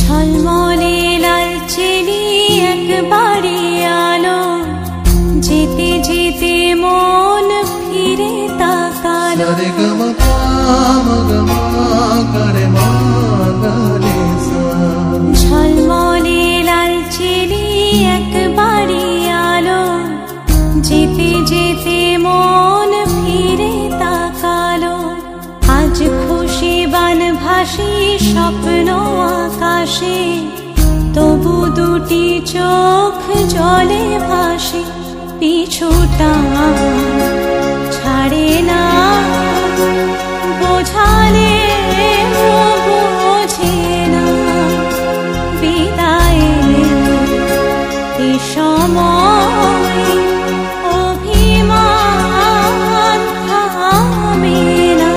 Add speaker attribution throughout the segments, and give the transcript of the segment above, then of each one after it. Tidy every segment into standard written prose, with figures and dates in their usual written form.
Speaker 1: ঝলমলে লালচেলি একবারে আলো, যেতে যেতে মন ফিরে তাকালো। ঝলমলে লালচেলি একবারে আলো, যেতে যেতে মন ফিরে তাকালো। আজ খুশি বানভাসি স্বপ্ন আকাশে, তবু দুটি চোখ জলে ভাসে। পিছুটা ছাড়ে না, বোঝালে বোঝে না। বিদায়ের এ সময় অভিমান থামে না।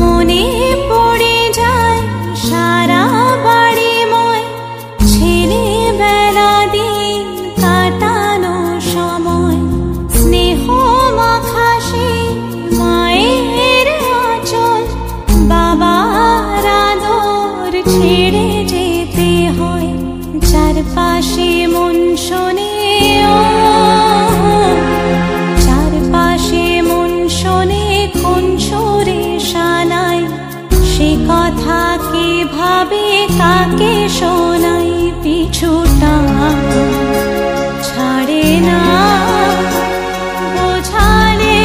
Speaker 1: মনে পড়ে যায় সারা বাড়িময়, ছেলেবেলা দিন কাটানো সময়। স্নেহ মাখাসে মায়ের আঁচল, বাবার আদর ছেড়ে যেতে হয়। চারপাশে মন শোনে, চারপাশে মন শোনে কোন সুরে শানাই। সে কথা কে ভাবে, কাকে শোনাই। পিছুটা ছাড়ে না, বোঝালে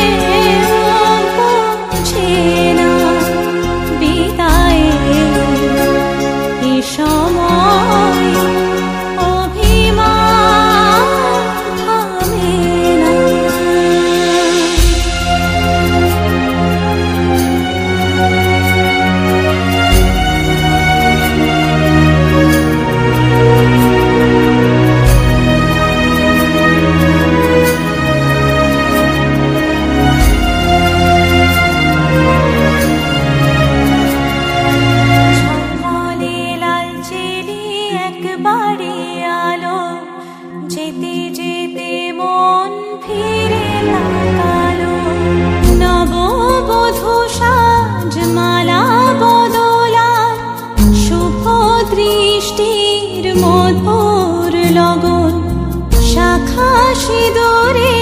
Speaker 1: বোঝে না। বিদায়ের এ সময় অভিমান থামে না। ঝলমলে লালচেলি একবারে আলো, যেতে যেতে মন ফিরে তাকালো। নববধূ সাজমালা বদলার, শুভ দৃষ্টির মধুর লগন। শাখা সিঁদুরে